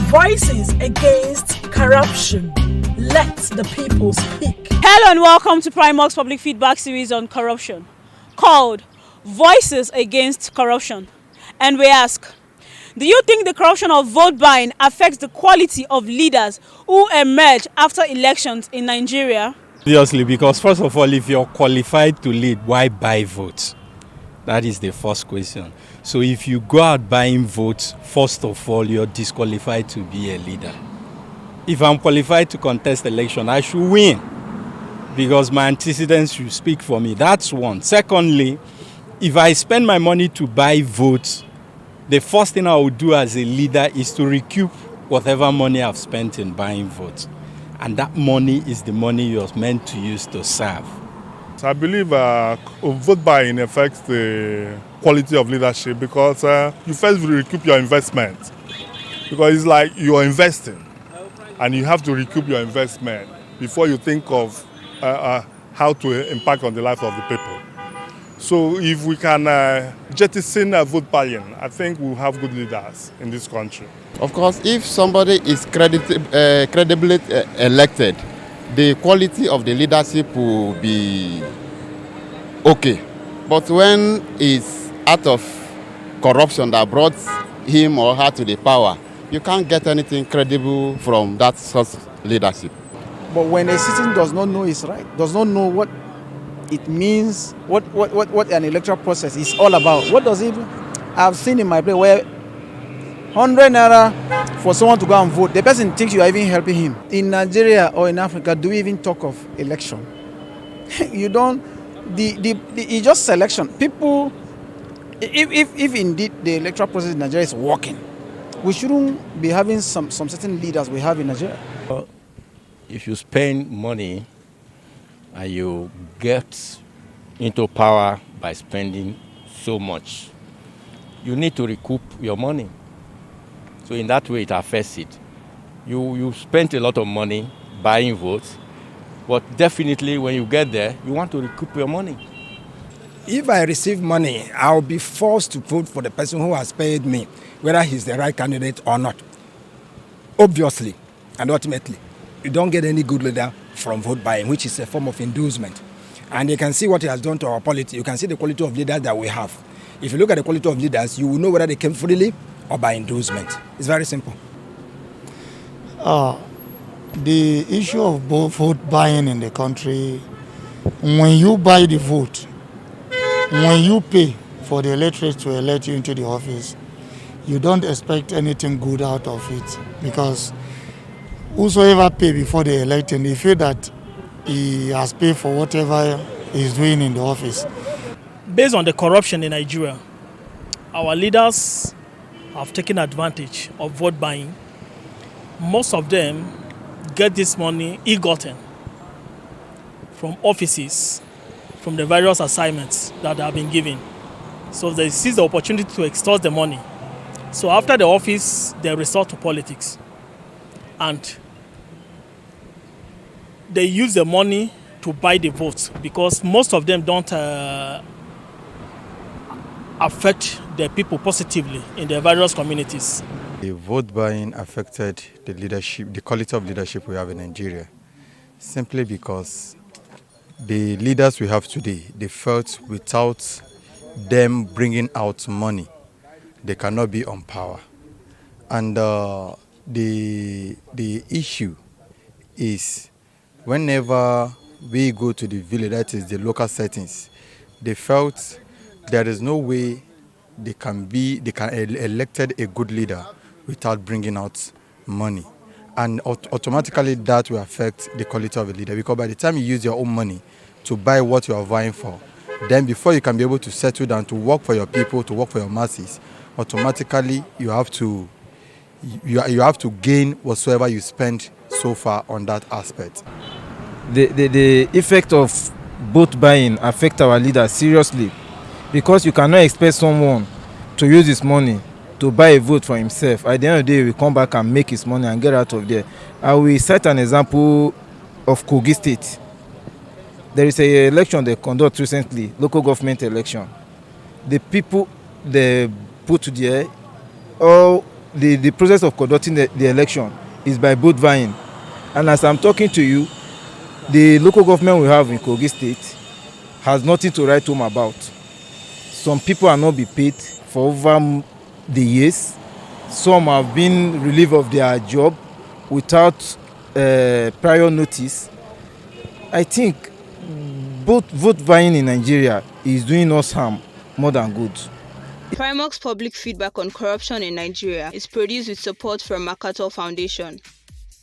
Voices against corruption. Let the people speak. Hello and welcome to Primark's public feedback series on corruption, called Voices Against Corruption. And we ask, do you think the corruption of vote buying affects the quality of leaders who emerge after elections in Nigeria? Obviously, because first of all, if you're qualified to lead, why buy votes? That is the first question. So if you go out buying votes, first of all, you're disqualified to be a leader. If I'm qualified to contest election, I should win because my antecedents should speak for me. That's one. Secondly, if I spend my money to buy votes, the first thing I would do as a leader is to recoup whatever money I've spent in buying votes. And that money is the money you're meant to use to serve. I believe vote buying affects the quality of leadership because you first recoup your investment. Because it's like you're investing and you have to recoup your investment before you think of how to impact on the life of the people. So if we can jettison vote buying, I think we'll have good leaders in this country. Of course, if somebody is credibly elected, the quality of the leadership will be okay. But when it's out of corruption that brought him or her to the power, you can't get anything credible from that sort of leadership. But when a citizen does not know his right, does not know what it means, what an electoral process is all about, what does it even? I've seen in my place where 100 naira for someone to go and vote, the person thinks you are even helping him. In Nigeria or in Africa, do we even talk of election? You don't. It's just selection. People, if indeed the electoral process in Nigeria is working, we shouldn't be having some certain leaders we have in Nigeria. If you spend money and you get into power by spending so much, you need to recoup your money. So in that way, it affects it. You spent a lot of money buying votes, but definitely when you get there, you want to recoup your money. If I receive money, I'll be forced to vote for the person who has paid me, whether he's the right candidate or not. Obviously, and ultimately, you don't get any good leader from vote buying, which is a form of inducement. And you can see what it has done to our polity. You can see the quality of leaders that we have. If you look at the quality of leaders, you will know whether they came freely or by inducement. It's very simple. The issue of vote buying in the country, when you buy the vote, when you pay for the electorate to elect you into the office, you don't expect anything good out of it, because whosoever pay before they elect him, they feel that he has paid for whatever he's doing in the office. Based on the corruption in Nigeria, our leaders have taken advantage of vote buying. Most of them get this money ill-gotten from offices, from the various assignments that have been given. So they seize the opportunity to extort the money. So after the office, they resort to politics. And they use the money to buy the votes because most of them don't affect the people positively in their various communities. The vote buying affected the leadership, the quality of leadership we have in Nigeria, simply because the leaders we have today, they felt without them bringing out money, they cannot be on power. And the issue is whenever we go to the village, that is the local settings, they felt there is no way they can elected a good leader without bringing out money. And automatically that will affect the quality of a leader, because by the time you use your own money to buy what you are vying for, then before you can be able to settle down to work for your people, to work for your masses, automatically you have to gain whatsoever you spend so far on that aspect. The effect of vote buying affect our leaders seriously, because you cannot expect someone to use his money to buy a vote for himself. At the end of the day, we come back and make his money and get out of there. I will cite an example of Kogi State. There is an election they conduct recently, local government election. The people they put there, all the process of conducting the election is by vote buying. And as I'm talking to you, the local government we have in Kogi State has nothing to write home about. Some people are not be paid for over the years. Some have been relieved of their job without prior notice. I think both vote buying in Nigeria is doing us harm more than good. Primark's public feedback on corruption in Nigeria is produced with support from MacArthur Foundation.